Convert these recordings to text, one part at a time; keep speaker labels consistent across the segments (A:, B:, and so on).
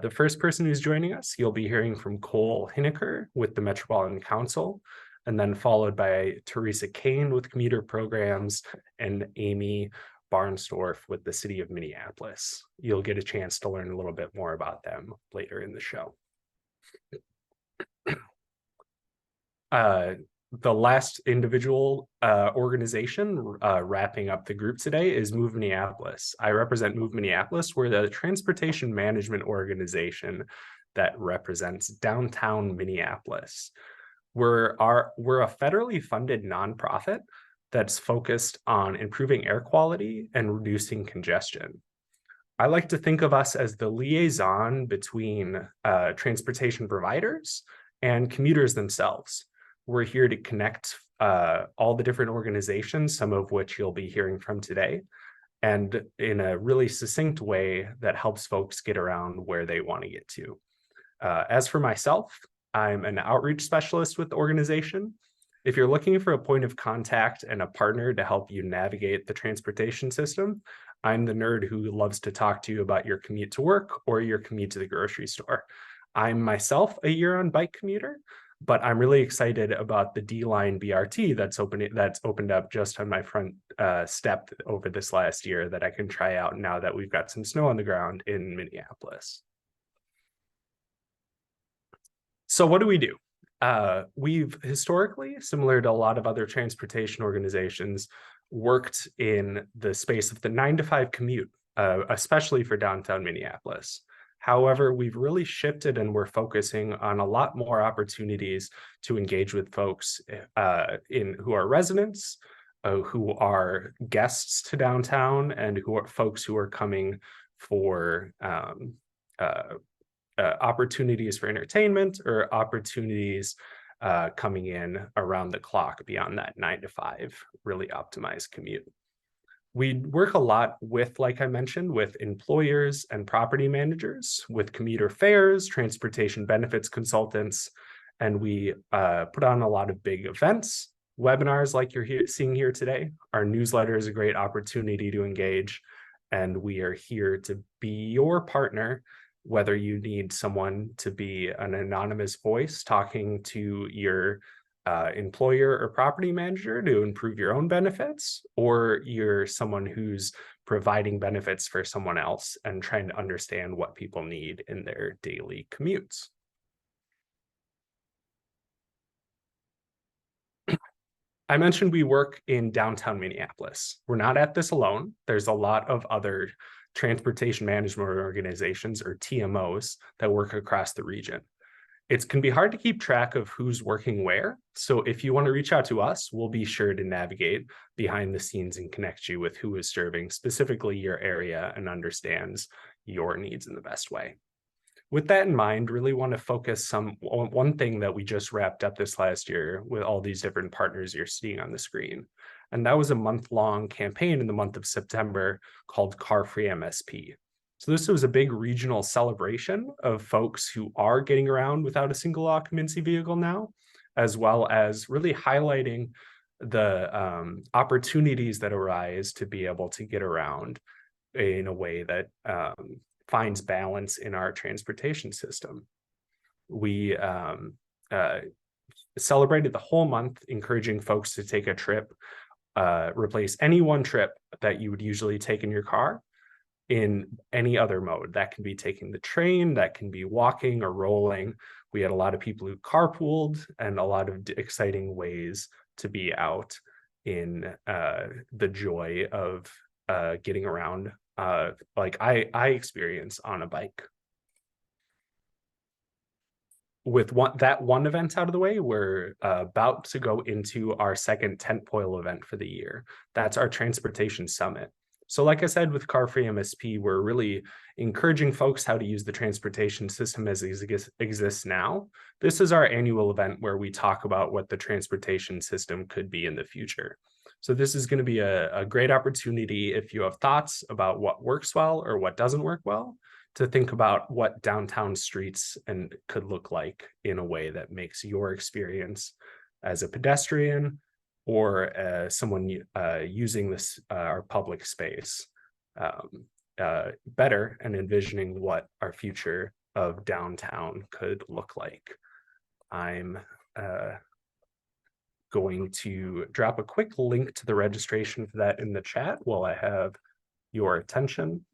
A: The first person who's joining us, you'll be hearing from Cole Hineker with the Metropolitan Council, and then followed by Teresa Kane with commuter programs and Amy Barnsdorf with the city of Minneapolis. You'll get a chance to learn a little bit more about them later in the show. The last individual organization wrapping up the group today is Move Minneapolis. I represent Move Minneapolis. We're the transportation management organization that represents downtown Minneapolis. We're a federally funded nonprofit that's focused on improving air quality and reducing congestion. I like to think of us as the liaison between transportation providers and commuters themselves. We're here to connect all the different organizations, some of which you'll be hearing from today, and in a really succinct way that helps folks get around where they want to get to. As for myself, I'm an outreach specialist with the organization. If you're looking for a point of contact and a partner to help you navigate the transportation system, I'm the nerd who loves to talk to you about your commute to work or your commute to the grocery store. I'm myself a year-on bike commuter, but I'm really excited about the D-Line BRT that's opened up just on my front step over this last year that I can try out now that we've got some snow on the ground in Minneapolis. So what do? We've historically, similar to a lot of other transportation organizations, worked in the space of the 9-to-5 commute, especially for downtown Minneapolis. However, we've really shifted and we're focusing on a lot more opportunities to engage with folks who are residents, who are guests to downtown, and who are folks who are coming for opportunities for entertainment or opportunities coming in around the clock beyond that 9-to-5 really optimized commute. We work a lot with, like I mentioned, with employers and property managers, with commuter fairs, transportation benefits consultants, and we put on a lot of big events, webinars like you're seeing here today. Our newsletter is a great opportunity to engage, and we are here to be your partner, whether you need someone to be an anonymous voice talking to your employer or property manager to improve your own benefits, or you're someone who's providing benefits for someone else and trying to understand what people need in their daily commutes. I mentioned we work in downtown Minneapolis. We're not at this alone. There's a lot of other transportation management organizations, or TMOs, that work across the region. It can be hard to keep track of who's working where. So if you want to reach out to us, we'll be sure to navigate behind the scenes and connect you with who is serving specifically your area and understands your needs in the best way. With that in mind, really want to focus on one thing that we just wrapped up this last year with all these different partners you're seeing on the screen. And that was a month-long campaign in the month of September called Car Free MSP. So this was a big regional celebration of folks who are getting around without a single occupancy vehicle now, as well as really highlighting the opportunities that arise to be able to get around in a way that finds balance in our transportation system. We celebrated the whole month, encouraging folks to take a trip, replace any one trip that you would usually take in your car in any other mode. That can be taking the train, that can be walking or rolling. We had a lot of people who carpooled and a lot of exciting ways to be out in the joy of getting around like I experience on a bike. With that one event out of the way, we're about to go into our second tentpole event for the year. That's our Transportation Summit. So like I said, with Car Free MSP, we're really encouraging folks how to use the transportation system as it exists now. This is our annual event where we talk about what the transportation system could be in the future. So this is going to be a great opportunity if you have thoughts about what works well or what doesn't work well, to think about what downtown streets could look like in a way that makes your experience as a pedestrian or someone using this our public space better, and envisioning what our future of downtown could look like. I'm going to drop a quick link to the registration for that in the chat while I have your attention.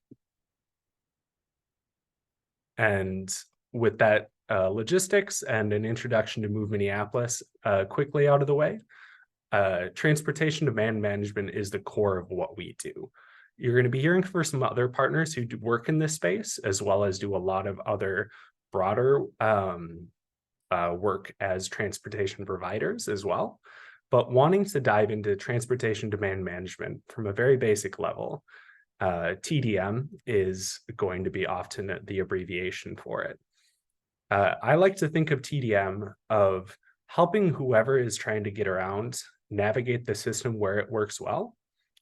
A: And with that logistics and an introduction to Move Minneapolis quickly out of the way, transportation demand management is the core of what we do. You're going to be hearing from some other partners who do work in this space, as well as do a lot of other broader work as transportation providers as well. But wanting to dive into transportation demand management from a very basic level, TDM is going to be often the abbreviation for it. I like to think of TDM of helping whoever is trying to get around navigate the system where it works well.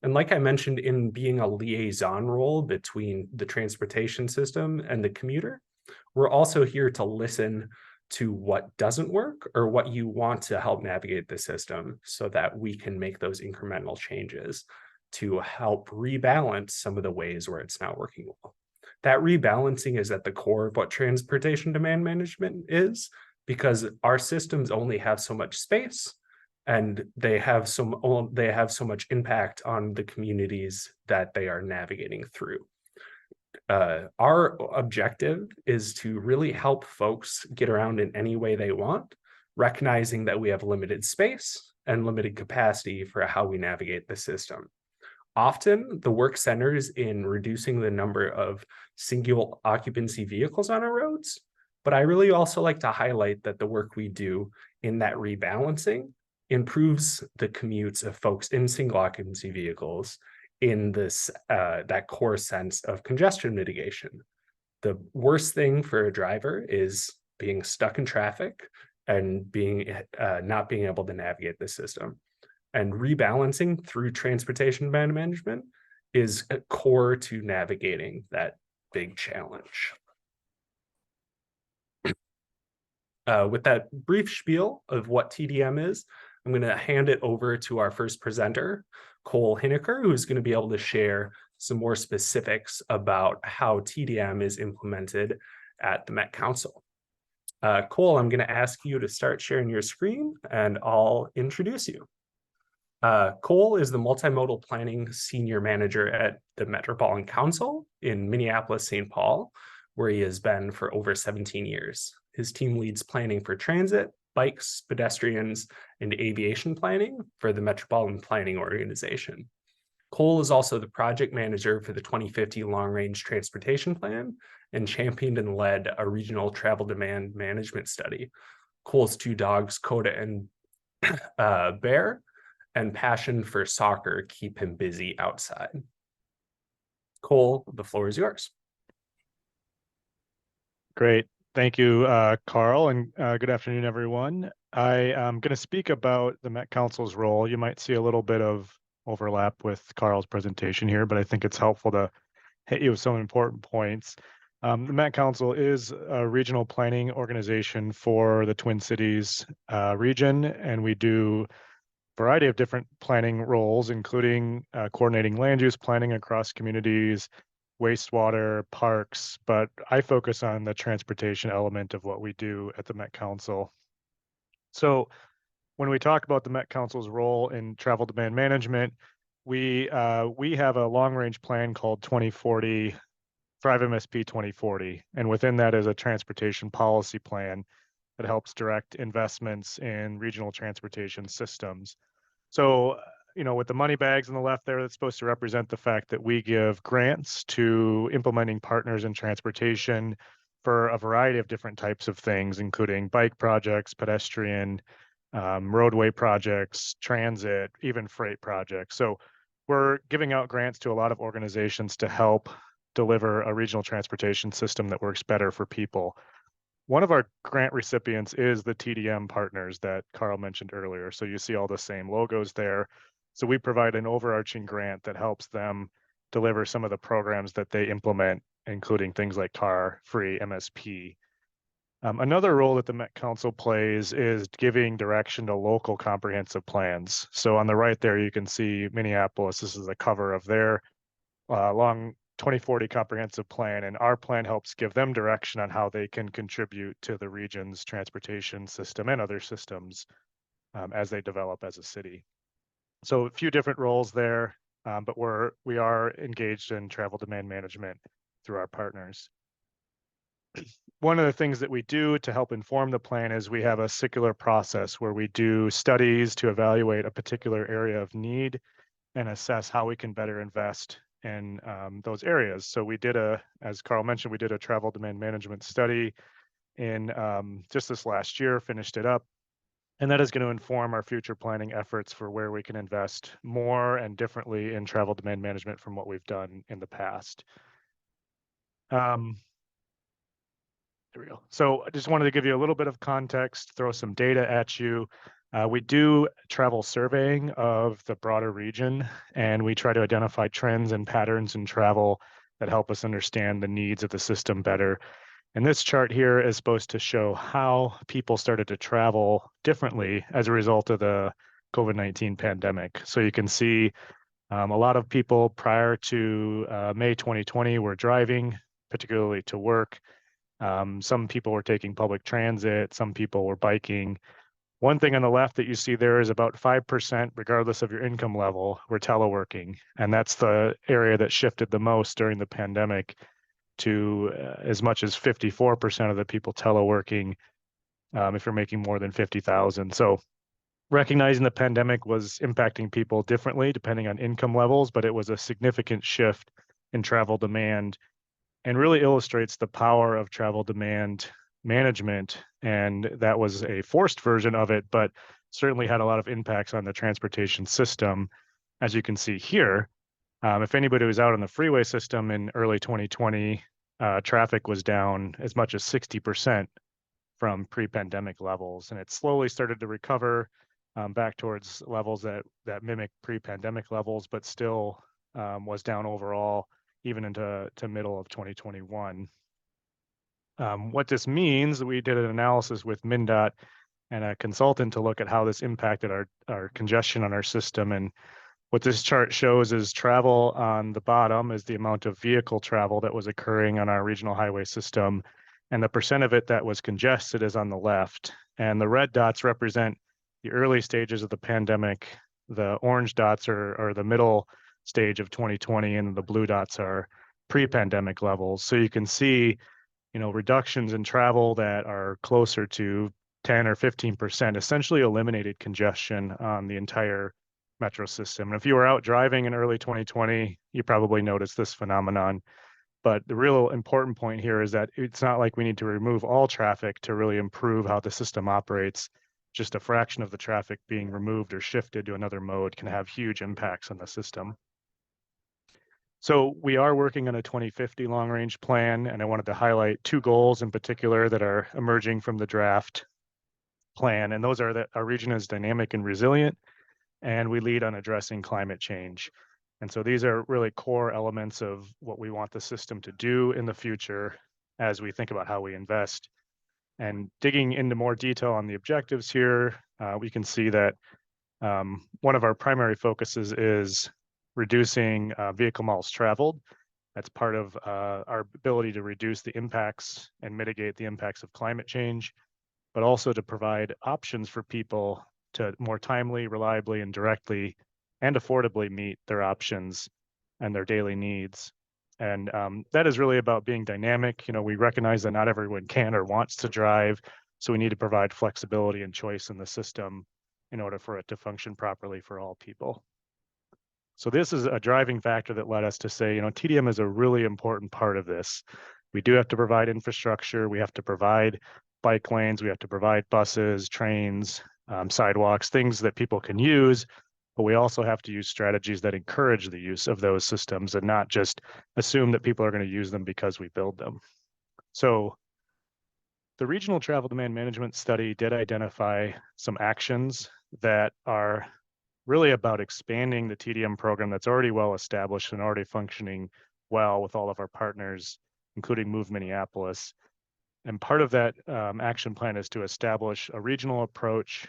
A: And like I mentioned, in being a liaison role between the transportation system and the commuter, we're also here to listen to what doesn't work or what you want to help navigate the system so that we can make those incremental changes to help rebalance some of the ways where it's not working well. That rebalancing is at the core of what transportation demand management is, because our systems only have so much space and they have so much impact on the communities that they are navigating through. Our objective is to really help folks get around in any way they want, recognizing that we have limited space and limited capacity for how we navigate the system. Often, the work centers in reducing the number of single occupancy vehicles on our roads, but I really also like to highlight that the work we do in that rebalancing improves the commutes of folks in single occupancy vehicles in this that core sense of congestion mitigation. The worst thing for a driver is being stuck in traffic and not being able to navigate the system. And rebalancing through transportation demand management is core to navigating that big challenge. With that brief spiel of what TDM is, I'm going to hand it over to our first presenter, Cole Hineker, who's going to be able to share some more specifics about how TDM is implemented at the Met Council. Cole, I'm going to ask you to start sharing your screen and I'll introduce you. Cole is the multimodal planning senior manager at the Metropolitan Council in Minneapolis, St. Paul, where he has been for over 17 years. His team leads planning for transit, bikes, pedestrians, and aviation planning for the Metropolitan Planning Organization. Cole is also the project manager for the 2050 Long Range Transportation Plan and championed and led a regional travel demand management study. Cole's two dogs, Coda and Bear, and passion for soccer keep him busy outside. Cole, the floor is yours.
B: Great. Thank you, Carl, and good afternoon, everyone. I am going to speak about the Met Council's role. You might see a little bit of overlap with Carl's presentation here, but I think it's helpful to hit you with some important points. The Met Council is a regional planning organization for the Twin Cities region, and we do a variety of different planning roles, including coordinating land use planning across communities, wastewater, parks, but I focus on the transportation element of what we do at the Met Council. So when we talk about the Met Council's role in travel demand management, we have a long-range plan called 2040, Thrive MSP 2040, and within that is a transportation policy plan that helps direct investments in regional transportation systems. So, with the money bags on the left there, that's supposed to represent the fact that we give grants to implementing partners in transportation for a variety of different types of things, including bike projects, pedestrian, roadway projects, transit, even freight projects. So we're giving out grants to a lot of organizations to help deliver a regional transportation system that works better for people. One of our grant recipients is the TDM partners that Carl mentioned earlier. So you see all the same logos there. So we provide an overarching grant that helps them deliver some of the programs that they implement, including things like car-free MSP. Another role that the Met Council plays is giving direction to local comprehensive plans. So on the right there, you can see Minneapolis. This is a cover of their long 2040 comprehensive plan, and our plan helps give them direction on how they can contribute to the region's transportation system and other systems as they develop as a city. So a few different roles there, but we are engaged in travel demand management through our partners. One of the things that we do to help inform the plan is we have a circular process where we do studies to evaluate a particular area of need and assess how we can better invest in those areas. So we did as Carl mentioned, we did a travel demand management study in just this last year, finished it up. And that is going to inform our future planning efforts for where we can invest more and differently in travel demand management from what we've done in the past. There we go. So I just wanted to give you a little bit of context, throw some data at you. We do travel surveying of the broader region, and we try to identify trends and patterns in travel that help us understand the needs of the system better. And this chart here is supposed to show how people started to travel differently as a result of the COVID-19 pandemic. So you can see a lot of people prior to May 2020 were driving, particularly to work. Some people were taking public transit, some people were biking. One thing on the left that you see there is about 5%, regardless of your income level, were teleworking. And that's the area that shifted the most during the pandemic to as much as 54% of the people teleworking if you're making more than 50,000. So recognizing the pandemic was impacting people differently depending on income levels, but it was a significant shift in travel demand and really illustrates the power of travel demand management. And that was a forced version of it, but certainly had a lot of impacts on the transportation system. As you can see here, if anybody was out on the freeway system in early 2020, traffic was down as much as 60% from pre-pandemic levels. And it slowly started to recover back towards levels that mimic pre-pandemic levels, but still was down overall even into middle of 2021. What this means, we did an analysis with MnDOT and a consultant to look at how this impacted our congestion on our system. And what this chart shows is travel on the bottom is the amount of vehicle travel that was occurring on our regional highway system. And the percent of it that was congested is on the left. And the red dots represent the early stages of the pandemic. The orange dots are the middle stage of 2020, and the blue dots are pre-pandemic levels. So you can see, reductions in travel that are closer to 10 or 15% essentially eliminated congestion on the entire metro system. And if you were out driving in early 2020, you probably noticed this phenomenon. But the real important point here is that it's not like we need to remove all traffic to really improve how the system operates. Just a fraction of the traffic being removed or shifted to another mode can have huge impacts on the system. So we are working on a 2050 long-range plan, and I wanted to highlight two goals in particular that are emerging from the draft plan. And those are that our region is dynamic and resilient, and we lead on addressing climate change. And so these are really core elements of what we want the system to do in the future as we think about how we invest. And digging into more detail on the objectives here, we can see that one of our primary focuses is reducing vehicle miles traveled. That's part of our ability to reduce the impacts and mitigate the impacts of climate change, but also to provide options for people to more timely, reliably, and directly and affordably meet their options and their daily needs. And that is really about being dynamic. We recognize that not everyone can or wants to drive, so we need to provide flexibility and choice in the system in order for it to function properly for all people. So this is a driving factor that led us to say, TDM is a really important part of this. We do have to provide infrastructure. We have to provide bike lanes. We have to provide buses, trains, sidewalks, things that people can use. But we also have to use strategies that encourage the use of those systems and not just assume that people are going to use them because we build them. So the regional travel demand management study did identify some actions that are really about expanding the TDM program that's already well established and already functioning well with all of our partners, including Move Minneapolis. And part of that action plan is to establish a regional approach,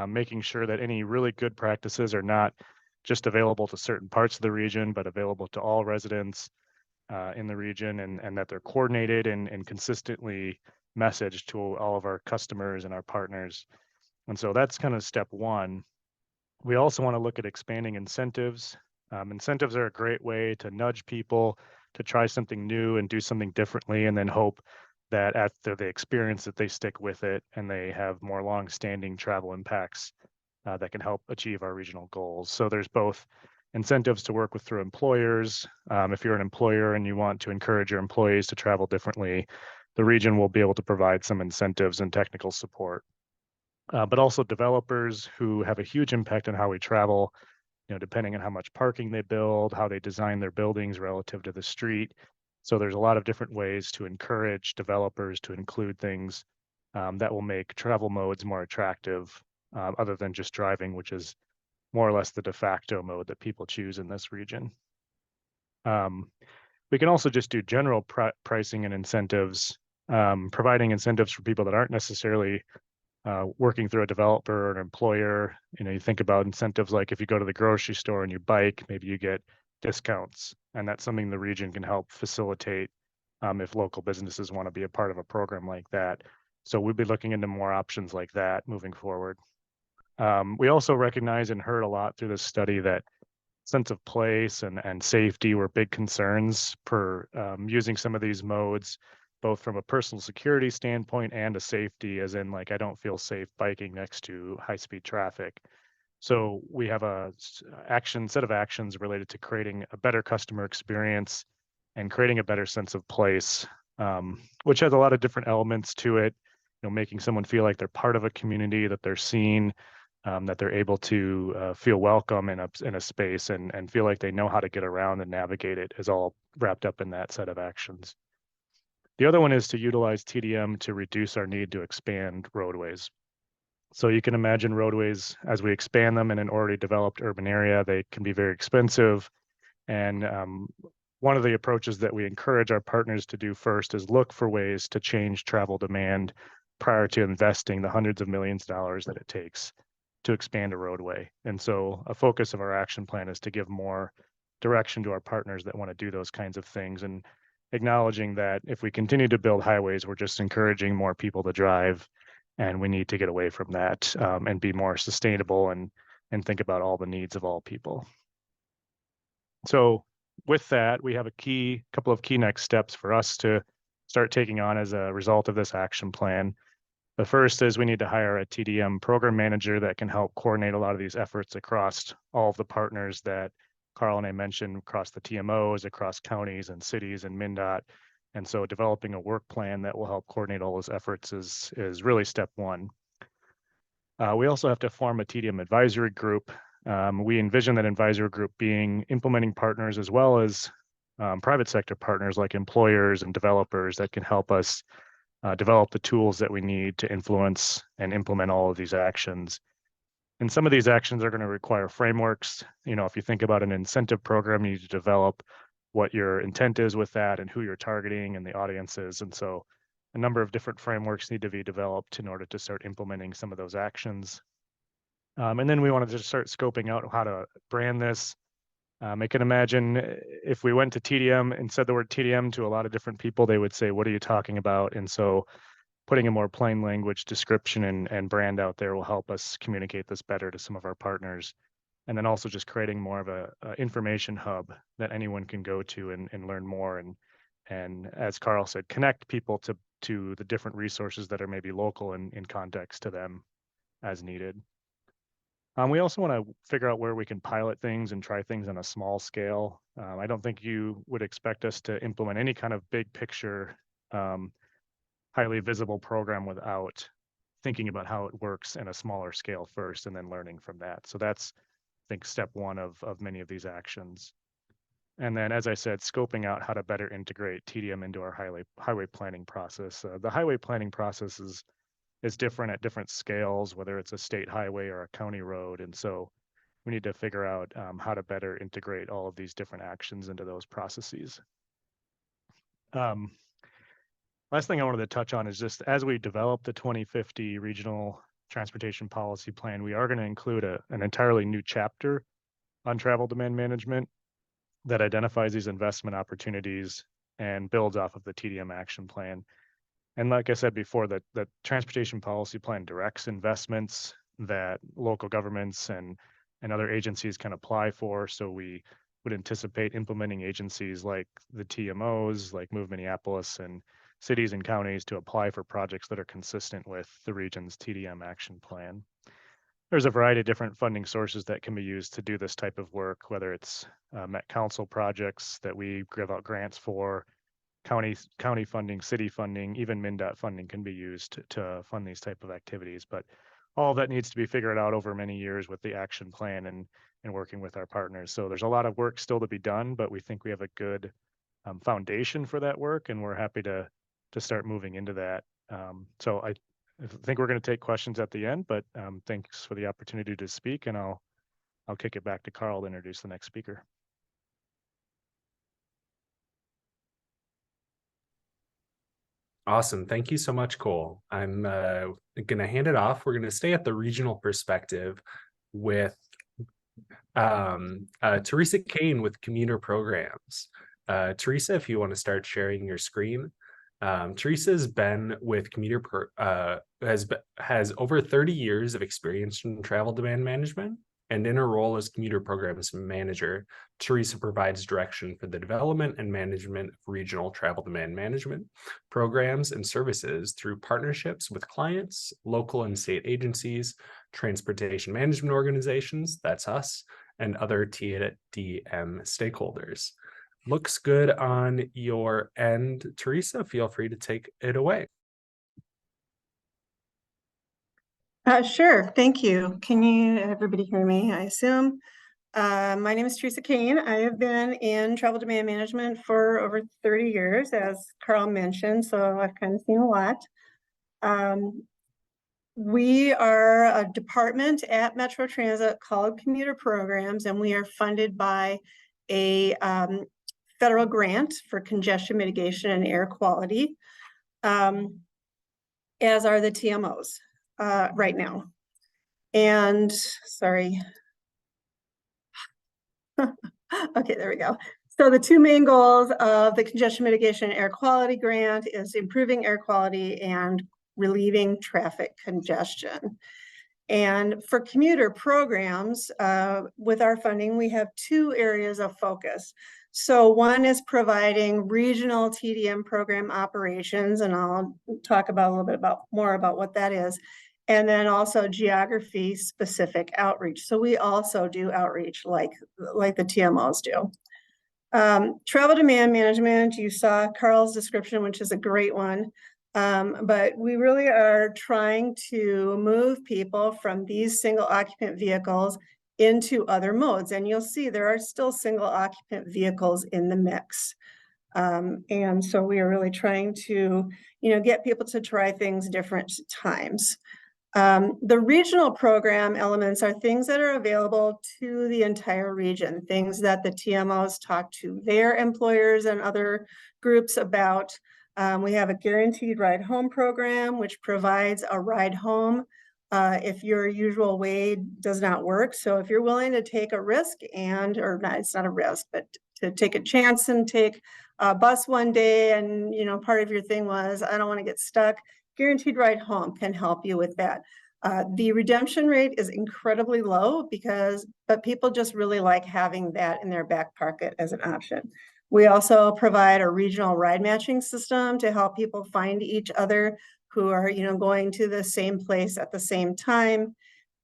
B: making sure that any really good practices are not just available to certain parts of the region, but available to all residents. in the region, and that they're coordinated and consistently messaged to all of our customers and our partners. And so that's kind of step one. We also want to look at expanding incentives. Incentives are a great way to nudge people to try something new and do something differently, and then hope that after they experience it, they stick with it and they have more long-standing travel impacts that can help achieve our regional goals. So there's both incentives to work with through employers. If you're an employer and you want to encourage your employees to travel differently, the region will be able to provide some incentives and technical support. But also developers who have a huge impact on how we travel, depending on how much parking they build, how they design their buildings relative to the street. So there's a lot of different ways to encourage developers to include things that will make travel modes more attractive, other than just driving, which is more or less the de facto mode that people choose in this region. We can also just do general pricing and incentives, providing incentives for people that aren't necessarily working through a developer or an employer. You think about incentives like if you go to the grocery store and you bike, maybe you get discounts, and that's something the region can help facilitate if local businesses want to be a part of a program like that. So we'll be looking into more options like that moving forward. We also recognize and heard a lot through this study that sense of place and safety were big concerns for using some of these modes, both from a personal security standpoint and a safety, as in like I don't feel safe biking next to high-speed traffic. So we have a set of actions related to creating a better customer experience and creating a better sense of place, which has a lot of different elements to it. Making someone feel like they're part of a community, that they're seen, that they're able to feel welcome in a space and feel like they know how to get around and navigate it, is all wrapped up in that set of actions. The other one is to utilize TDM to reduce our need to expand roadways. So you can imagine roadways, as we expand them in an already developed urban area, they can be very expensive. And one of the approaches that we encourage our partners to do first is look for ways to change travel demand prior to investing the hundreds of millions of dollars that it takes to expand a roadway. And so a focus of our action plan is to give more direction to our partners that want to do those kinds of things, and acknowledging that if we continue to build highways, we're just encouraging more people to drive, and we need to get away from that, and be more sustainable and think about all the needs of all people. So with that, we have a couple of key next steps for us to start taking on as a result of this action plan. The first is we need to hire a TDM program manager that can help coordinate a lot of these efforts across all of the partners that Carl and I mentioned, across the TMOs, across counties and cities and MnDOT. And so developing a work plan that will help coordinate all those efforts is really step one. We also have to form a TDM advisory group. We envision that advisory group being implementing partners as well as private sector partners like employers and developers that can help us develop the tools that we need to influence and implement all of these actions. And some of these actions are going to require frameworks. If you think about an incentive program, you need to develop what your intent is with that and who you're targeting and the audiences. And so a number of different frameworks need to be developed in order to start implementing some of those actions. And then we want to just start scoping out how to brand this. I can imagine if we went to TDM and said the word TDM to a lot of different people, they would say, what are you talking about? And so putting a more plain language description and brand out there will help us communicate this better to some of our partners. And then also just creating more of a information hub that anyone can go to and learn more. And as Carl said, connect people to the different resources that are maybe local and in context to them as needed. We also want to figure out where we can pilot things and try things on a small scale. I don't think you would expect us to implement any kind of big picture, highly visible program without thinking about how it works in a smaller scale first and then learning from that. So that's, I think, step one of many of these actions. And then, as I said, scoping out how to better integrate TDM into our highway planning process. The highway planning process is different at different scales, whether it's a state highway or a county road. And so we need to figure out how to better integrate all of these different actions into those processes. Last thing I wanted to touch on is just as we develop the 2050 Regional Transportation Policy Plan, we are going to include an entirely new chapter on travel demand management. that identifies these investment opportunities and builds off of the TDM action plan. And like I said before, the transportation policy plan directs investments that local governments and other agencies can apply for. So we would anticipate implementing agencies like the TMOs, like Move Minneapolis, and cities and counties to apply for projects that are consistent with the region's TDM action plan. There's a variety of different funding sources that can be used to do this type of work, whether it's Met Council projects that we give out grants for, county funding, city funding, even MnDOT funding can be used to fund these type of activities. But all of that needs to be figured out over many years with the action plan and working with our partners. So there's a lot of work still to be done, but we think we have a good foundation for that work, and we're happy to start moving into that. So I think we're going to take questions at the end, but thanks for the opportunity to speak, and I'll kick it back to Carl to introduce the next speaker.
A: Awesome. Thank you so much, Cole. I'm going to hand it off. We're going to stay at the regional perspective with Teresa Kane with Commuter Programs. Teresa, if you want to start sharing your screen. Teresa has been with has over 30 years of experience in travel demand management, and in her role as Commuter Programs Manager, Teresa provides direction for the development and management of regional travel demand management programs and services through partnerships with clients, local and state agencies, transportation management organizations, that's us, and other TDM stakeholders. Looks good on your end, Teresa. Feel free to take it away.
C: Sure, thank you. Can everybody hear me, I assume? My name is Teresa Kane. I have been in travel demand management for over 30 years, as Carl mentioned, so I've kind of seen a lot. We are a department at Metro Transit called Commuter Programs, and we are funded by a federal grant for congestion mitigation and air quality, as are the TMOs right now. And sorry. Okay, there we go. So the two main goals of the congestion mitigation and air quality grant is improving air quality and relieving traffic congestion. And for commuter programs, with our funding, we have two areas of focus. So one is providing regional TDM program operations, and I'll talk about a little bit more about what that is. And then also geography specific outreach. So we also do outreach like the TMOs do. Travel demand management, you saw Carl's description, which is a great one. But we really are trying to move people from these single occupant vehicles into other modes. And you'll see there are still single occupant vehicles in the mix. And so we are really trying to, get people to try things different times. The regional program elements are things that are available to the entire region, things that the TMOs talk to their employers and other groups about. We have a guaranteed ride home program, which provides a ride home if your usual way does not work. So if you're willing to take a risk it's not a risk, but to take a chance and take a bus one day and, part of your thing was, I don't want to get stuck. Guaranteed ride home can help you with that. The redemption rate is incredibly low but people just really like having that in their back pocket as an option. We also provide a regional ride matching system to help people find each other who are, going to the same place at the same time,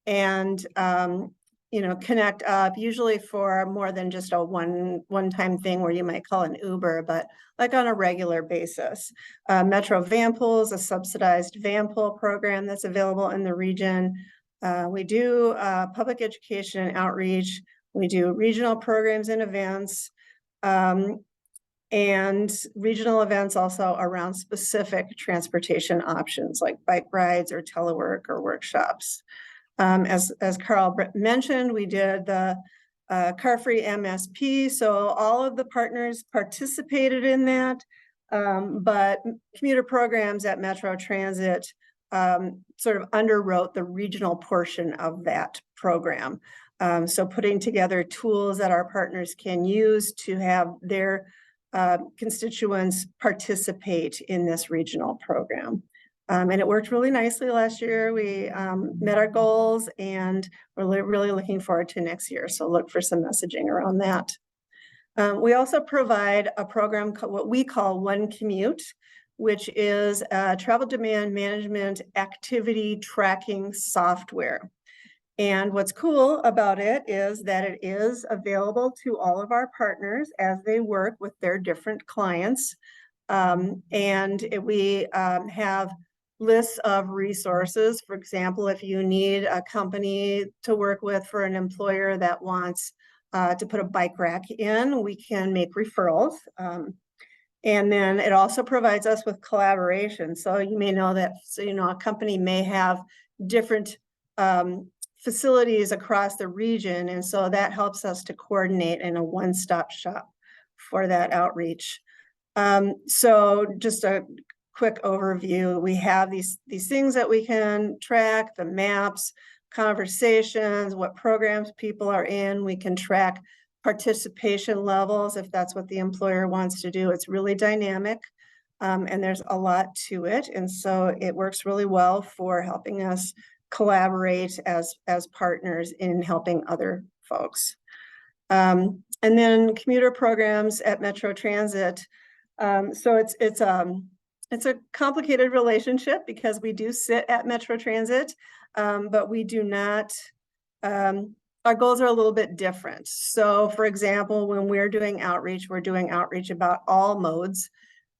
C: and connect up, usually for more than just a one-time thing where you might call an Uber, but like on a regular basis. Metro Van Pool is a subsidized van pool program that's available in the region. We do public education and outreach. We do regional programs and events, and regional events also around specific transportation options like bike rides or telework or workshops. As Carl mentioned, we did the car-free MSP, so all of the partners participated in that, but commuter programs at Metro Transit sort of underwrote the regional portion of that program. So putting together tools that our partners can use to have their constituents participate in this regional program. And it worked really nicely last year. We met our goals, and we're really looking forward to next year. So look for some messaging around that. We also provide a program called what we call One Commute, which is a travel demand management activity tracking software. And what's cool about it is that it is available to all of our partners as they work with their different clients. We have lists of resources. For example, if you need a company to work with for an employer that wants to put a bike rack in, we can make referrals. And then it also provides us with collaboration. So you may know that, a company may have different facilities across the region. And so that helps us to coordinate in a one-stop shop for that outreach. So just a quick overview. We have these things that we can track, the maps, conversations, what programs people are in. We can track participation levels if that's what the employer wants to do. It's really dynamic, and there's a lot to it. And so it works really well for helping us collaborate as partners in helping other folks. And then commuter programs at Metro Transit. So it's a complicated relationship because we do sit at Metro Transit, but we do not, our goals are a little bit different. So for example, when we're doing outreach about all modes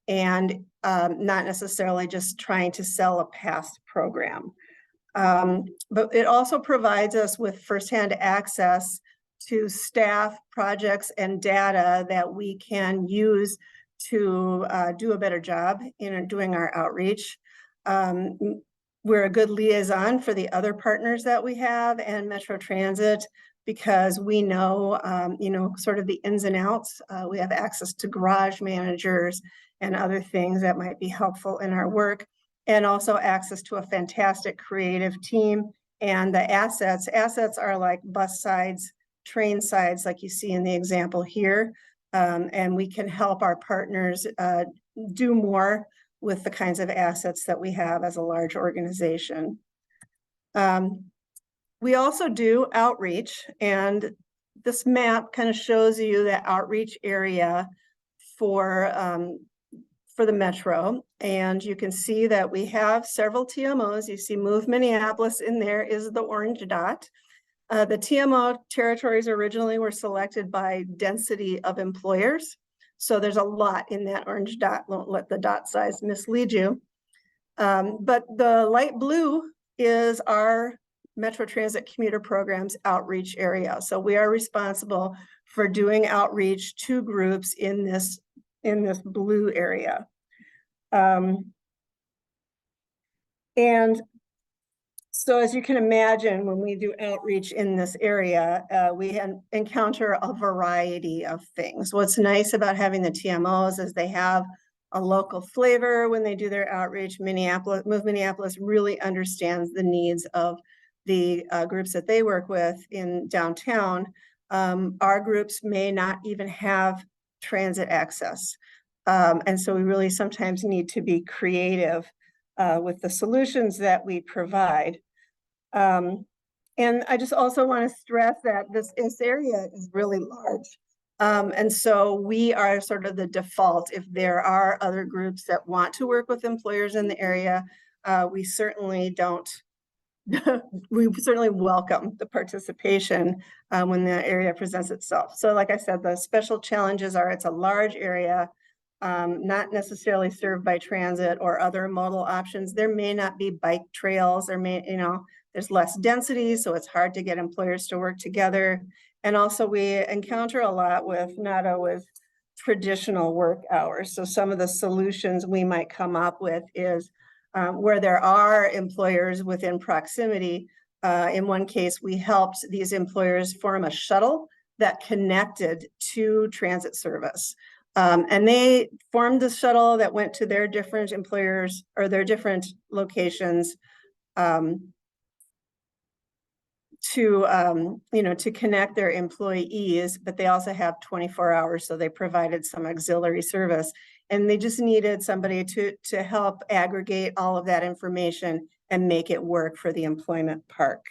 C: and not necessarily just trying to sell a past program. But it also provides us with firsthand access to staff, projects, and data that we can use to do a better job in doing our outreach. We're a good liaison for the other partners that we have and Metro Transit because we know, sort of the ins and outs. We have access to garage managers and other things that might be helpful in our work, and also access to a fantastic creative team. And the assets are like bus sides, train sides, like you see in the example here. And we can help our partners do more with the kinds of assets that we have as a large organization. We also do outreach, and this map kind of shows you the outreach area for the Metro. And you can see that we have several TMOs. You see Move Minneapolis in there is the orange dot. The TMO territories originally were selected by density of employers. So there's a lot in that orange dot. Don't let the dot size mislead you. But the light blue is our Metro Transit commuter programs outreach area. So we are responsible for doing outreach to groups in this blue area. And so as you can imagine, when we do outreach in this area, we encounter a variety of things. What's nice about having the TMOs is they have a local flavor when they do their outreach. Move Minneapolis really understands the needs of the groups that they work with in downtown. Our groups may not even have transit access. And so we really sometimes need to be creative with the solutions that we provide. And I just also want to stress that this area is really large. And so we are sort of the default. If there are other groups that want to work with employers in the area, we certainly welcome the participation when the area presents itself. So like I said, the special challenges are it's a large area, not necessarily served by transit or other modal options. There may not be bike trails, there's less density, so it's hard to get employers to work together. And also we encounter a lot with not always traditional work hours. So some of the solutions we might come up with is where there are employers within proximity. In one case, we helped these employers form a shuttle that connected to transit service. And they formed the shuttle that went to their different employers or their different locations. to connect their employees, but they also have 24 hours, so they provided some auxiliary service. And they just needed somebody to help aggregate all of that information and make it work for the employment park.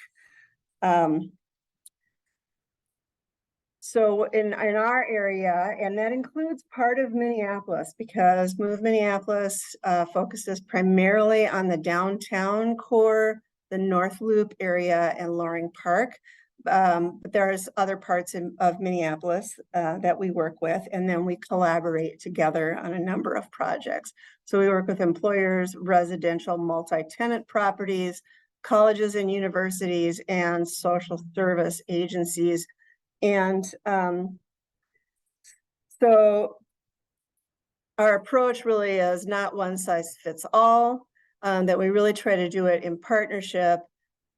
C: So in our area, and that includes part of Minneapolis, because Move Minneapolis focuses primarily on the downtown core, the North Loop area, and Loring Park. But there's other parts of Minneapolis that we work with, and then we collaborate together on a number of projects. So we work with employers, residential, multi-tenant properties, colleges and universities, and social service agencies. And so our approach really is not one size fits all, that we really try to do it in partnership,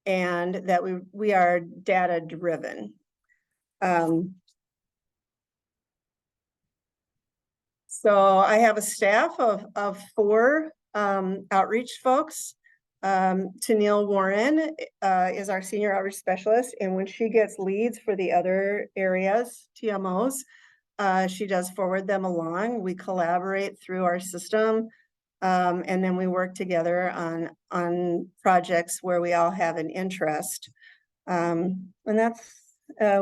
C: and that we are data driven. So I have a staff of 4 outreach folks. Tennille Warren is our senior outreach specialist, and when she gets leads for the other areas, TMOs, she does forward them along. We collaborate through our system, and then we work together on projects where we all have an interest. And that's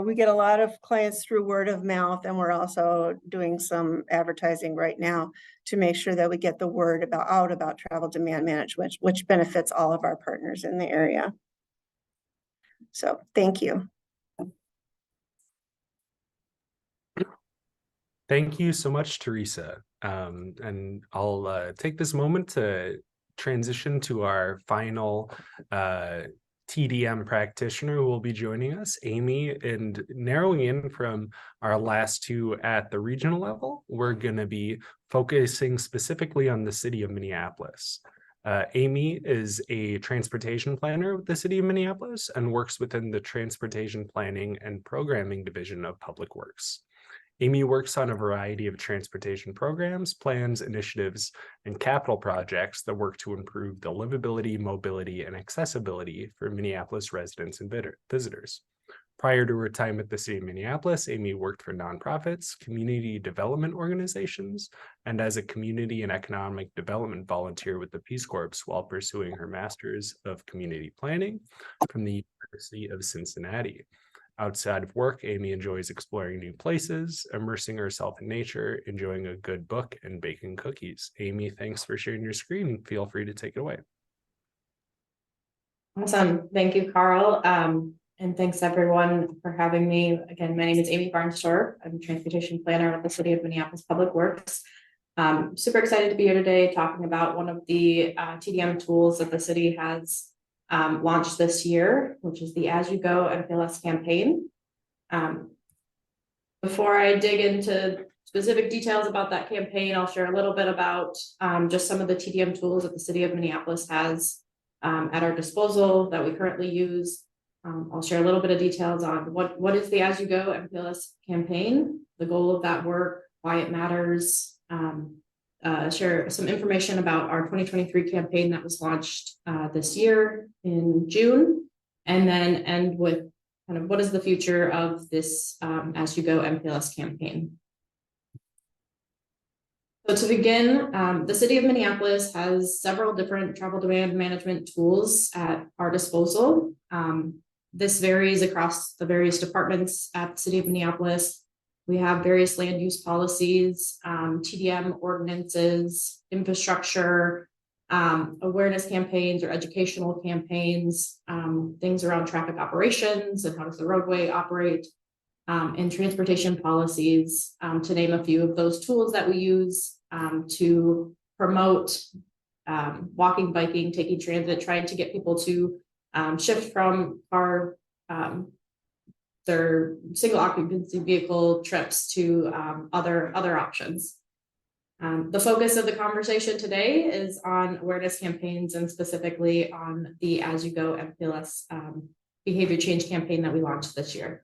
C: we get a lot of clients through word of mouth, and we're also doing some advertising right now to make sure that we get the word out about travel demand management, which benefits all of our partners in the area. So thank you.
A: Thank you so much, Teresa. And I'll take this moment to transition to our final TDM practitioner who will be joining us, Amy. And narrowing in from our last 2 at the regional level, we're going to be focusing specifically on the city of Minneapolis. Amy is a transportation planner with the city of Minneapolis and works within the Transportation Planning and Programming Division of Public Works. Amy works on a variety of transportation programs, plans, initiatives, and capital projects that work to improve the livability, mobility, and accessibility for Minneapolis residents and visitors. Prior to her time at the city of Minneapolis, Amy worked for nonprofits, community development organizations, and as a community and economic development volunteer with the Peace Corps while pursuing her Master's of Community Planning from the University of Cincinnati. Outside of work, Amy enjoys exploring new places, immersing herself in nature, enjoying a good book, and baking cookies. Amy, thanks for sharing your screen. Feel free to take it away.
D: Awesome. Thank you, Carl. And thanks everyone for having me. Again, my name is Amy Barnstorff. I'm a transportation planner with the City of Minneapolis Public Works. Super excited to be here today talking about one of the TDM tools that the city has launched this year, which is the As You Go MPLS campaign. Before I dig into specific details about that campaign, I'll share a little bit about just some of the TDM tools that the city of Minneapolis has at our disposal that we currently use. I'll share a little bit of details on what is the As You Go MPLS campaign, the goal of that work, why it matters, share some information about our 2023 campaign that was launched this year in June, and then end with kind of what is the future of this As You Go MPLS campaign. So to begin, the city of Minneapolis has several different travel demand management tools at our disposal. This varies across the various departments at the city of Minneapolis. We have various land use policies, TDM ordinances, infrastructure, awareness campaigns or educational campaigns, things around traffic operations and how does the roadway operate, and transportation policies, to name a few of those tools that we use to promote walking, biking, taking transit, trying to get people to shift from car their single occupancy vehicle trips to other options. The focus of the conversation today is on awareness campaigns and specifically on the As You Go MPLS behavior change campaign that we launched this year.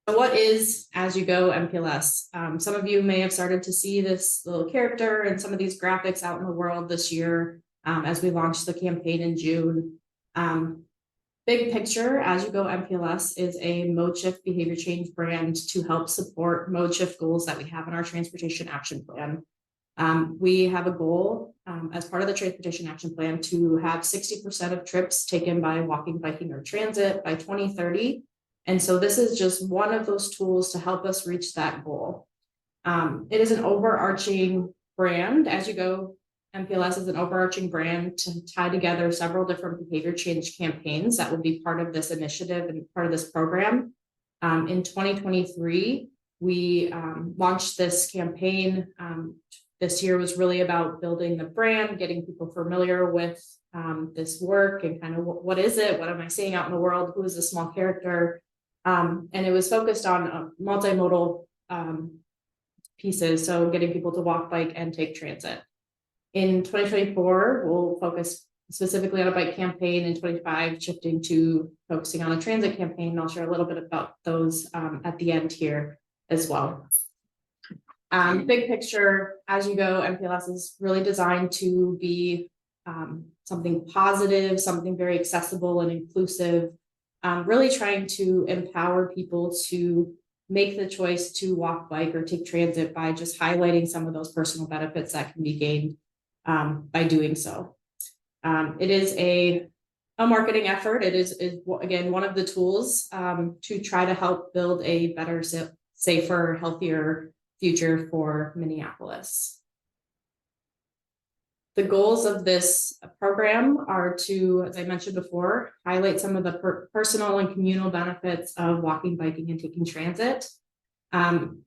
D: So what is As You Go MPLS? Some of you may have started to see this little character and some of these graphics out in the world this year as we launched the campaign in June. Big picture, As You Go MPLS is a mode shift behavior change brand to help support mode shift goals that we have in our transportation action plan. We have a goal as part of the transportation action plan to have 60% of trips taken by walking, biking, or transit by 2030. And so this is just one of those tools to help us reach that goal. It is an overarching brand. As You Go MPLS is an overarching brand to tie together several different behavior change campaigns that will be part of this initiative and part of this program. In 2023, we launched this campaign. This year was really about building the brand, getting people familiar with this work and kind of what is it? What am I seeing out in the world? Who is this small character? And it was focused on multimodal pieces. So getting people to walk, bike, and take transit. In 2024, we'll focus specifically on a bike campaign. In 25, shifting to focusing on a transit campaign. I'll share a little bit about those at the end here as well. Big picture, As You Go MPLS is really designed to be something positive, something very accessible and inclusive, really trying to empower people to make the choice to walk, bike, or take transit by just highlighting some of those personal benefits that can be gained by doing so. It is a marketing effort. It is again one of the tools to try to help build a better, safer, healthier future for Minneapolis. The goals of this program are to, as I mentioned before, highlight some of the personal and communal benefits of walking, biking, and taking transit.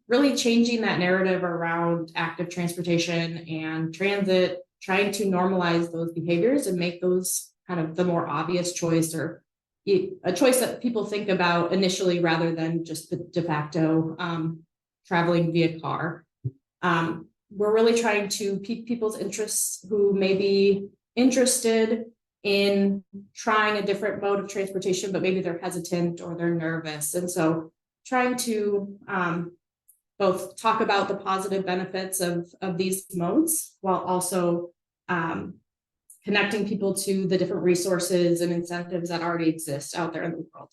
D: Really changing that narrative around active transportation and transit, trying to normalize those behaviors and make those kind of the more obvious choice, or a choice that people think about initially rather than just the de facto traveling via car. We're really trying to pique people's interests who may be interested in trying a different mode of transportation, but maybe they're hesitant or they're nervous. And so trying to both talk about the positive benefits of these modes while also connecting people to the different resources and incentives that already exist out there in the world.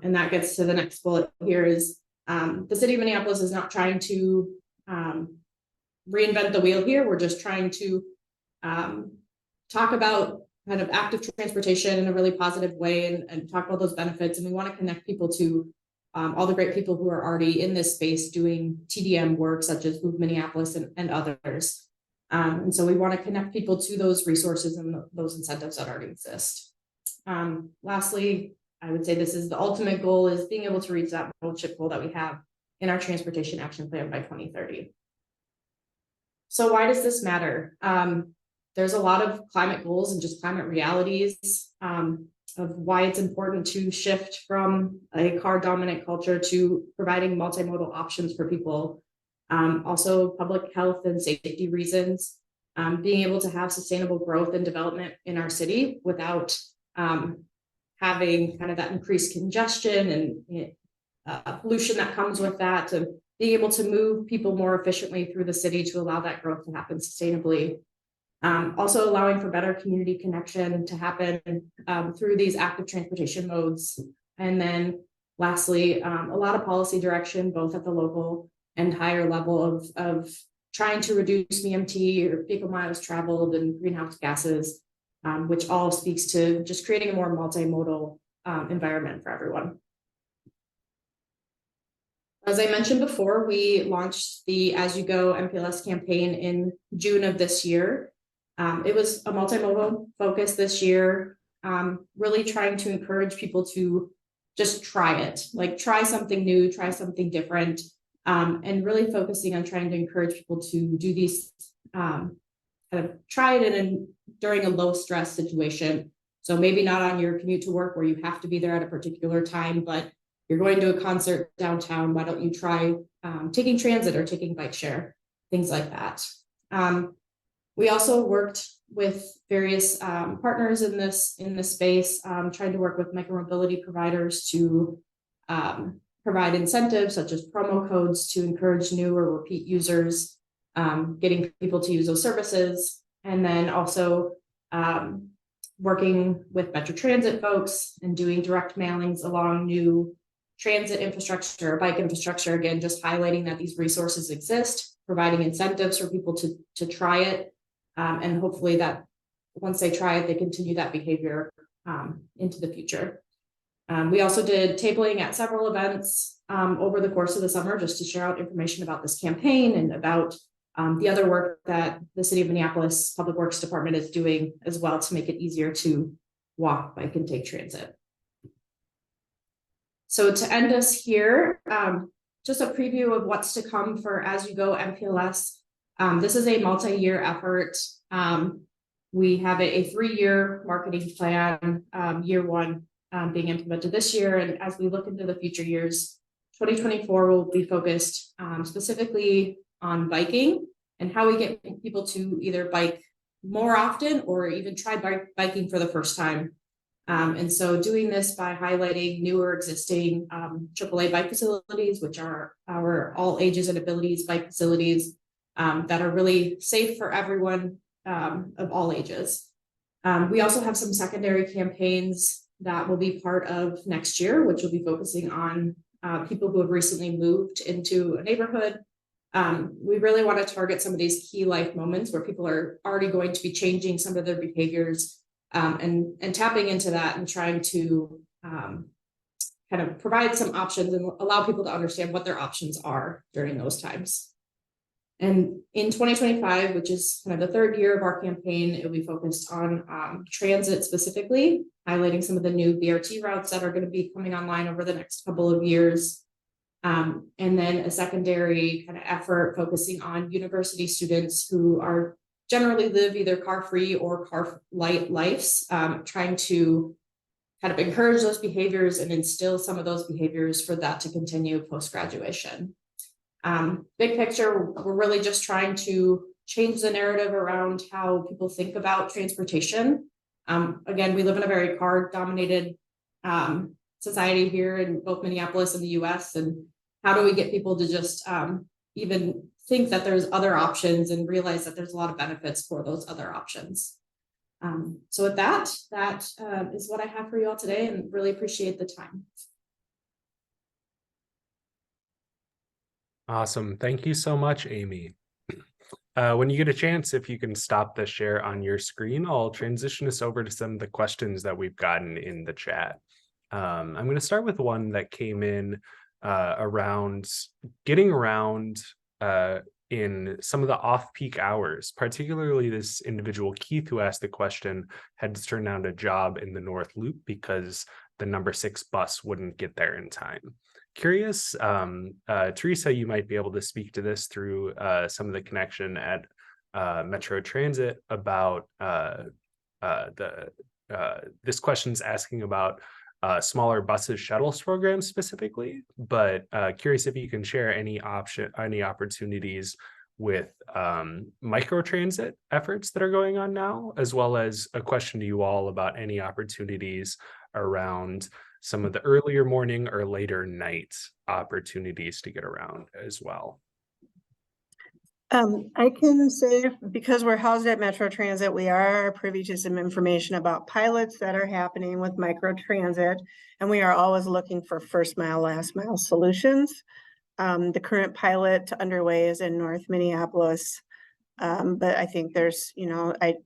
D: And that gets to the next bullet here is the city of Minneapolis is not trying to reinvent the wheel here. We're just trying to talk about kind of active transportation in a really positive way and talk about those benefits. And we want to connect people to all the great people who are already in this space doing TDM work, such as Move Minneapolis and others. And so we want to connect people to those resources and those incentives that already exist. Lastly, I would say this is the ultimate goal, is being able to reach that mode shift goal that we have in our transportation action plan by 2030. So why does this matter? There's a lot of climate goals and just climate realities of why it's important to shift from a car dominant culture to providing multimodal options for people. Also public health and safety reasons, being able to have sustainable growth and development in our city without having kind of that increased congestion and pollution that comes with that, to being able to move people more efficiently through the city to allow that growth to happen sustainably. Also allowing for better community connection to happen through these active transportation modes. And then lastly, a lot of policy direction, both at the local and higher level of trying to reduce VMT or vehicle miles traveled and greenhouse gases, which all speaks to just creating a more multimodal environment for everyone. As I mentioned before, we launched the As You Go MPLS campaign in June of this year. It was a multimodal focus this year, really trying to encourage people to just try it, like try something new, try something different, and really focusing on trying to encourage people to do these, kind of try it during a low stress situation. So maybe not on your commute to work where you have to be there at a particular time, but you're going to a concert downtown. Why don't you try taking transit or taking bike share, things like that. We also worked with various partners in this space, trying to work with micromobility providers to provide incentives such as promo codes to encourage new or repeat users, getting people to use those services, and then also working with Metro Transit folks and doing direct mailings along new transit infrastructure, bike infrastructure, again, just highlighting that these resources exist, providing incentives for people to try it, and hopefully that once they try it, they continue that behavior into the future. We also did tabling at several events over the course of the summer just to share out information about this campaign and about the other work that the City of Minneapolis Public Works Department is doing as well to make it easier to walk, bike, and take transit. So to end us here, just a preview of what's to come for As You Go MPLS. This is a multi-year effort. We have a 3-year marketing plan, year 1 being implemented this year. And as we look into the future years, 2024 will be focused specifically on biking and how we get people to either bike more often or even try biking for the first time. And so doing this by highlighting new or existing AAA bike facilities, which are our all ages and abilities bike facilities that are really safe for everyone of all ages. We also have some secondary campaigns that will be part of next year, which will be focusing on people who have recently moved into a neighborhood. We really want to target some of these key life moments where people are already going to be changing some of their behaviors and tapping into that and trying to kind of provide some options and allow people to understand what their options are during those times. And in 2025, which is kind of the 3rd year of our campaign, it will be focused on transit specifically, highlighting some of the new BRT routes that are going to be coming online over the next couple of years. And then a secondary kind of effort focusing on university students who are generally live either car-free or car-light lives, trying to kind of encourage those behaviors and instill some of those behaviors for that to continue post-graduation. Big picture, we're really just trying to change the narrative around how people think about transportation. Again, we live in a very car-dominated society here in both Minneapolis and the US, and how do we get people to just even think that there's other options and realize that there's a lot of benefits for those other options. So with that is what I have for you all today, and really appreciate the time.
A: Awesome. Thank you so much, Amy. When you get a chance, if you can stop the share on your screen, I'll transition us over to some of the questions that we've gotten in the chat. I'm going to start with one that came in around getting around in some of the off-peak hours, particularly this individual, Keith, who asked the question, had to turn down a job in the North Loop because the number 6 bus wouldn't get there in time. Curious, Teresa, you might be able to speak to this through some of the connection at Metro Transit about this question's asking about smaller buses shuttles programs specifically, but curious if you can share any opportunities with microtransit efforts that are going on now, as well as a question to you all about any opportunities around some of the earlier morning or later night opportunities to get around as well.
C: I can say, because we're housed at Metro Transit, we are privy to some information about pilots that are happening with microtransit, and we are always looking for first mile, last mile solutions. The current pilot underway is in North Minneapolis, but I think there's,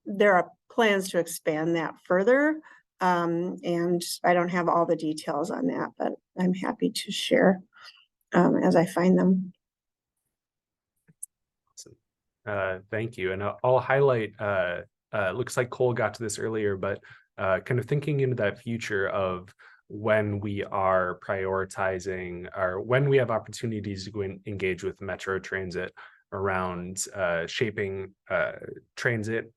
C: there are plans to expand that further, and I don't have all the details on that, but I'm happy to share as I find them.
A: Thank you. And I'll highlight, looks like Cole got to this earlier, but kind of thinking into that future of when we are prioritizing or when we have opportunities to go and engage with Metro Transit around shaping transit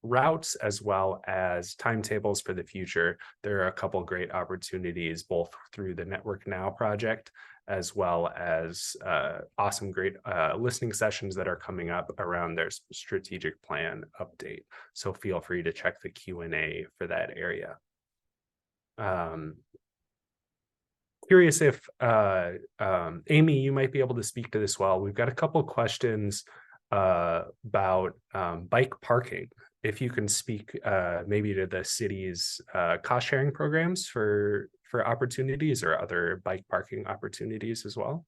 A: routes as well as timetables for the future. There are a couple great opportunities both through the Network Now project as well as awesome, great listening sessions that are coming up around their strategic plan update. So feel free to check the Q&A for that area. Curious if, Amy, you might be able to speak to this well. We've got a couple questions about bike parking if you can speak maybe to the city's cost sharing programs for opportunities or other bike parking opportunities as well.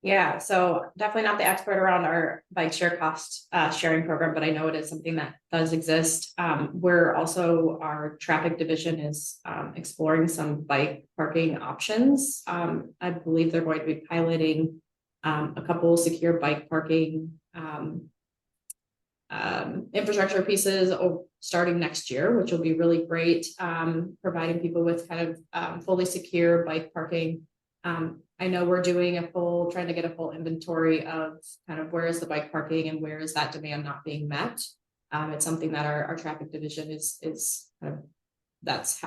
D: Yeah, so definitely not the expert around our bike share cost sharing program, but I know it is something that does exist. We're also, our traffic division is exploring some bike parking options. I believe they're going to be piloting a couple secure bike parking infrastructure pieces starting next year, which will be really great, providing people with kind of fully secure bike parking. I know we're doing trying to get a full inventory of kind of where is the bike parking and where is that demand not being met. It's something that our traffic division is kind of, that's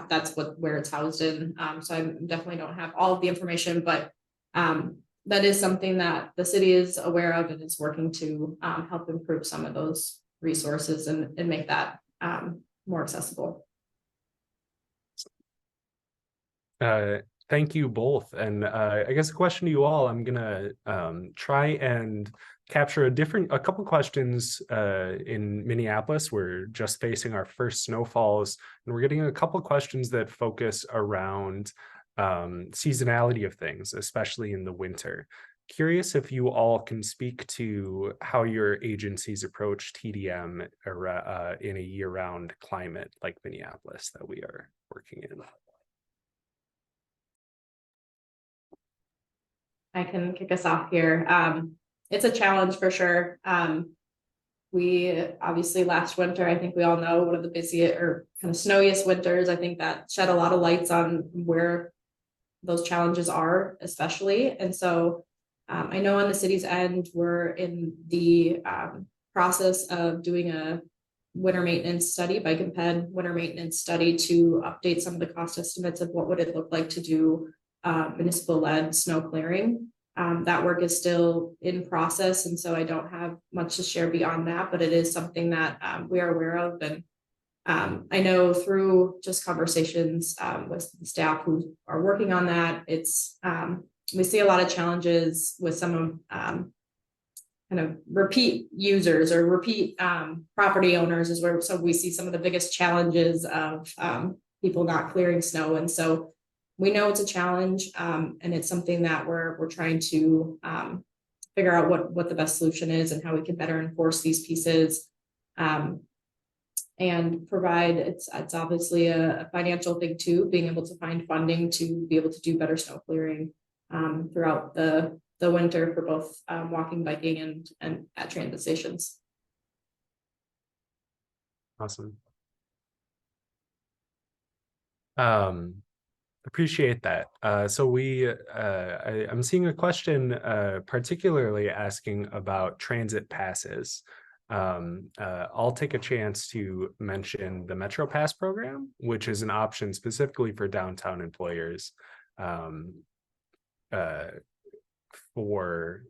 D: where it's housed in. So I definitely don't have all of the information, but that is something that the city is aware of and is working to help improve some of those resources and make that more accessible.
A: Thank you both. And I guess a question to you all, I'm gonna try and capture a couple questions in Minneapolis. We're just facing our first snowfalls, and we're getting a couple questions that focus around seasonality of things, especially in the winter. Curious if you all can speak to how your agencies approach TDM in a year-round climate like Minneapolis that we are working in.
D: I can kick us off here. It's a challenge for sure. We obviously last winter, I think we all know, one of the busiest or kind of snowiest winters. I think that shed a lot of lights on where those challenges are, especially. And so I know on the city's end, we're in the process of doing a winter maintenance study, bike and ped winter maintenance study, to update some of the cost estimates of what would it look like to do municipal led snow clearing. That work is still in process, and so I don't have much to share beyond that, but it is something that we are aware of. And I know through just conversations with the staff who are working on that, it's we see a lot of challenges with some of kind of repeat users or repeat property owners is where we see some of the biggest challenges of people not clearing snow. And so we know it's a challenge, and it's something that we're trying to figure out what the best solution is and how we can better enforce these pieces, and provide. It's obviously a financial thing too, being able to find funding to be able to do better snow clearing throughout the winter for both walking, biking, and at transit stations.
A: Awesome. Appreciate that. So I'm seeing a question particularly asking about transit passes. I'll take a chance to mention the Metro Pass program, which is an option specifically for downtown employers for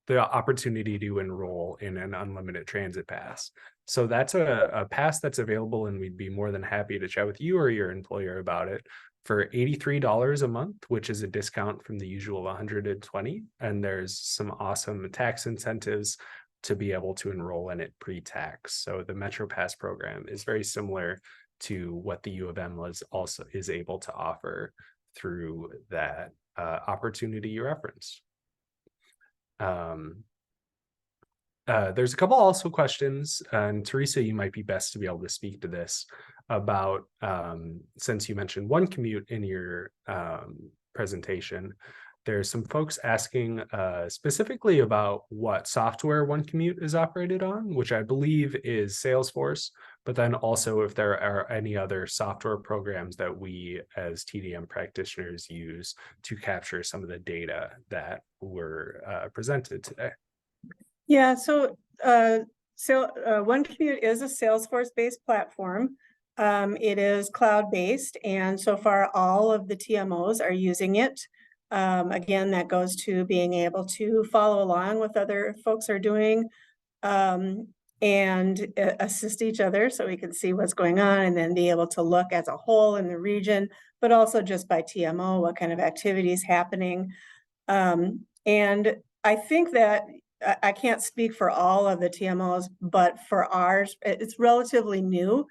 A: the opportunity to enroll in an unlimited transit pass. So that's a pass that's available, and we'd be more than happy to chat with you or your employer about it for $83 a month, which is a discount from the usual $120. And there's some awesome tax incentives to be able to enroll in it pre-tax. So the Metro Pass program is very similar to what the U of M is able to offer through that opportunity you referenced. There's a couple also questions, and Teresa, you might be best to be able to speak to this about, since you mentioned one commute in your presentation, there's some folks asking specifically about what software one commute is operated on, which I believe is Salesforce, but then also if there are any other software programs that we as TDM practitioners use to capture some of the data that were presented today.
C: Yeah, so OneCommute is a Salesforce-based platform. It is cloud-based, and so far all of the TMOs are using it. Again, that goes to being able to follow along with other folks are doing and assist each other so we can see what's going on, and then be able to look as a whole in the region, but also just by TMO, what kind of activities happening. And I think that I can't speak for all of the TMOs, but for ours, it's relatively new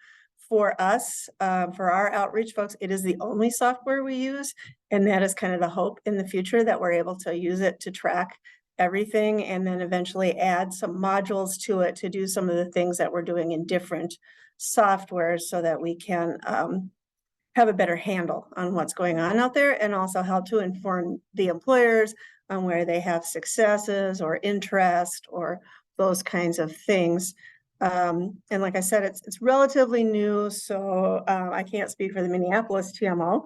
C: for us, for our outreach folks. It is the only software we use, and that is kind of the hope in the future, that we're able to use it to track everything and then eventually add some modules to it to do some of the things that we're doing in different softwares, so that we can have a better handle on what's going on out there, and also help to inform the employers on where they have successes or interest or those kinds of things. And like I said, it's relatively new, so I can't speak for the Minneapolis TMO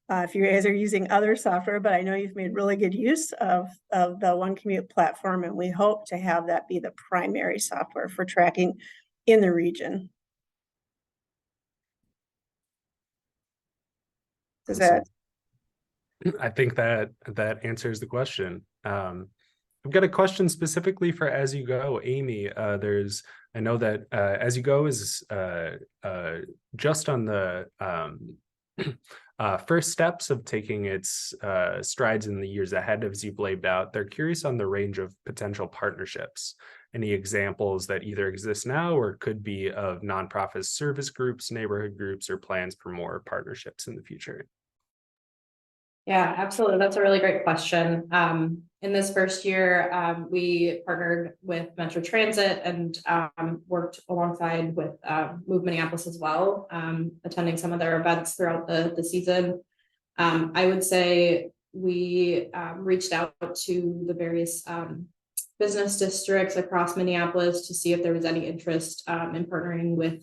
C: if you guys are using other software, but I know you've made really good use of the One Commute platform, and we hope to have that be the primary software for tracking in the region. Does that?
A: I think that answers the question. I've got a question specifically for As You Go, Amy. I know that As You Go is just on the first steps of taking its strides in the years ahead, as you've laid out. They're curious on the range of potential partnerships. Any examples that either exist now or could be of nonprofit service groups, neighborhood groups, or plans for more partnerships in the future?
D: Yeah, absolutely. That's a really great question. In this first year, we partnered with Metro Transit and worked alongside with Move Minneapolis as well, attending some of their events throughout the season. I would say we reached out to the various business districts across Minneapolis to see if there was any interest in partnering with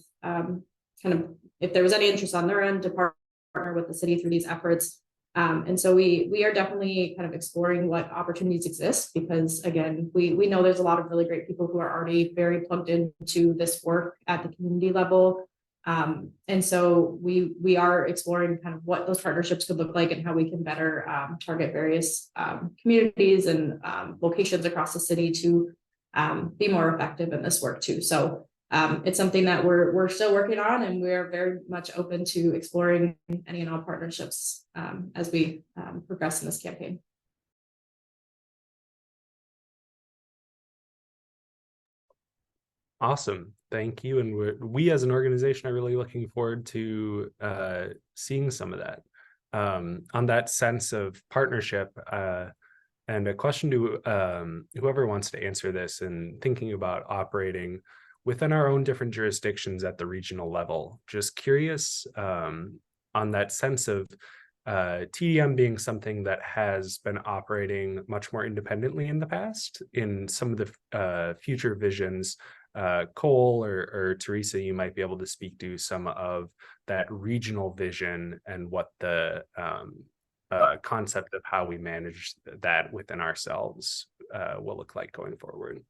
D: if there was any interest on their end to partner with the city through these efforts. And so we are definitely kind of exploring what opportunities exist, because again, we know there's a lot of really great people who are already very plugged into this work at the community level. And so we are exploring kind of what those partnerships could look like and how we can better target various communities and locations across the city to be more effective in this work too. So it's something that we're still working on, and we're very much open to exploring any and all partnerships as we progress in this campaign.
A: Awesome. Thank you. And we as an organization are really looking forward to seeing some of that. On that sense of partnership, and a question to whoever wants to answer this, and thinking about operating within our own different jurisdictions at the regional level. Just curious on that sense of TDM being something that has been operating much more independently in the past. In some of the future visions, Cole or Teresa, you might be able to speak to some of that regional vision and what the concept of how we manage that within ourselves will look like going forward.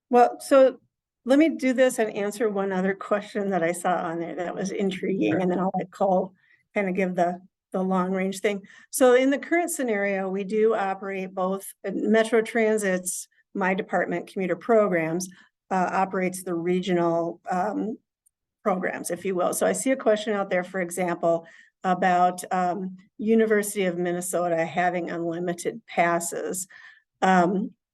C: Well, so let me do this and answer one other question that I saw on there that was intriguing, and then I'll let Cole kind of give the long range thing. So in the current scenario, we do operate both Metro Transit's, my department, commuter programs, operates the regional programs, if you will. So I see a question out there, for example, about University of Minnesota having unlimited passes.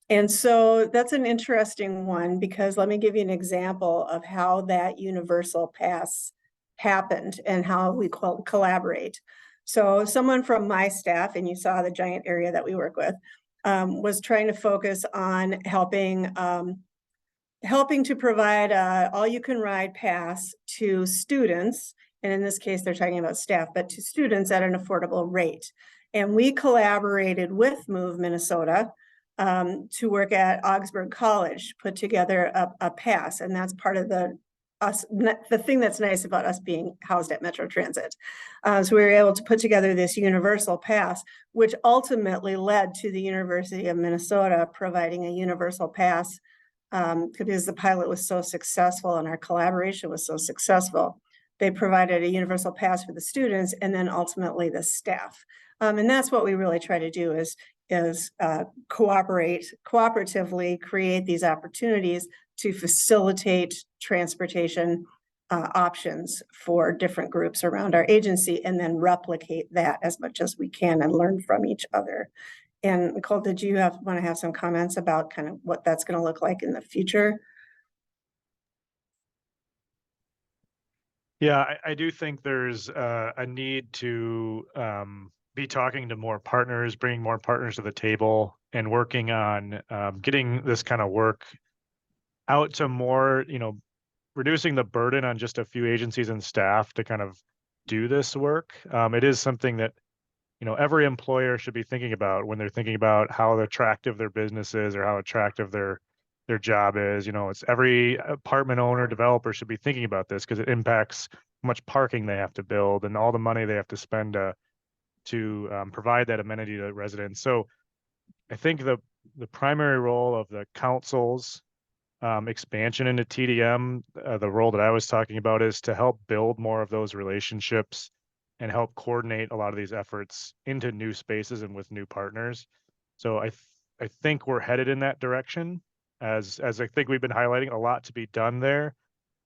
C: And so that's an interesting one, because let me give you an example of how that universal pass happened and how we collaborate. So someone from my staff, and you saw the giant area that we work with, was trying to focus on helping to provide all-you-can-ride pass to students. And in this case, they're talking about staff, but to students at an affordable rate. And we collaborated with Move Minnesota to work at Augsburg College, put together a pass. And that's part of the thing that's nice about us being housed at Metro Transit. So we were able to put together this universal pass, which ultimately led to the University of Minnesota providing a universal pass, because the pilot was so successful and our collaboration was so successful. They provided a universal pass for the students and then ultimately the staff. And that's what we really try to do is cooperatively create these opportunities to facilitate transportation options for different groups around our agency, and then replicate that as much as we can and learn from each other. And Nicole, did you want to have some comments about kind of what that's going to look like in the future?
B: Yeah, I do think there's a need to be talking to more partners, bringing more partners to the table, and working on getting this kind of work out to more, reducing the burden on just a few agencies and staff to kind of do this work. It is something that, every employer should be thinking about when they're thinking about how attractive their business is or how attractive their job is. It's every apartment owner, developer should be thinking about this because it impacts how much parking they have to build and all the money they have to spend to provide that amenity to residents. So I think the primary role of the councils expansion into TDM, the role that I was talking about is to help build more of those relationships and help coordinate a lot of these efforts into new spaces and with new partners. So I think we're headed in that direction. As I think we've been highlighting, a lot to be done there.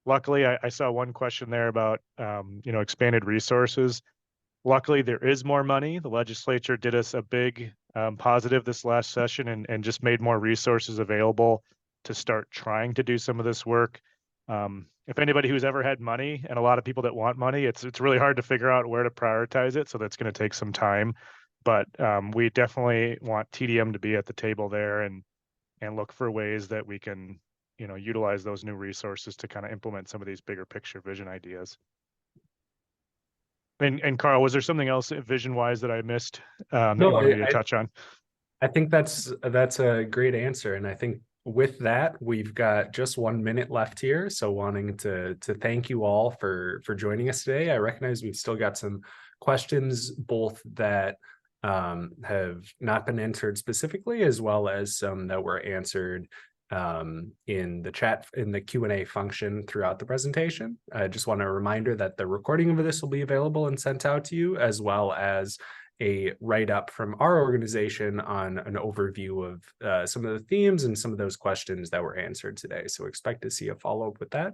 B: Luckily, I saw one question there about expanded resources. Luckily, there is more money. The legislature did us a big positive this last session and just made more resources available to start trying to do some of this work. If anybody who's ever had money and a lot of people that want money, it's really hard to figure out where to prioritize it. So that's going to take some time. But we definitely want TDM to be at the table there and look for ways that we can, utilize those new resources to kind of implement some of these bigger picture vision ideas. And Carl, was there something else vision wise that I missed that you wanted me to touch on?
A: I think that's a great answer. And I think with that, we've got just 1 minute left here. So wanting to thank you all for joining us today. I recognize we've still got some questions, both that have not been answered specifically, as well as some that were answered in the chat, in the Q&A function throughout the presentation. I just want a reminder that the recording of this will be available and sent out to you, as well as a write-up from our organization on an overview of some of the themes and some of those questions that were answered today. So expect to see a follow-up with that.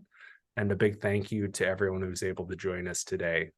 A: And a big thank you to everyone who was able to join us today.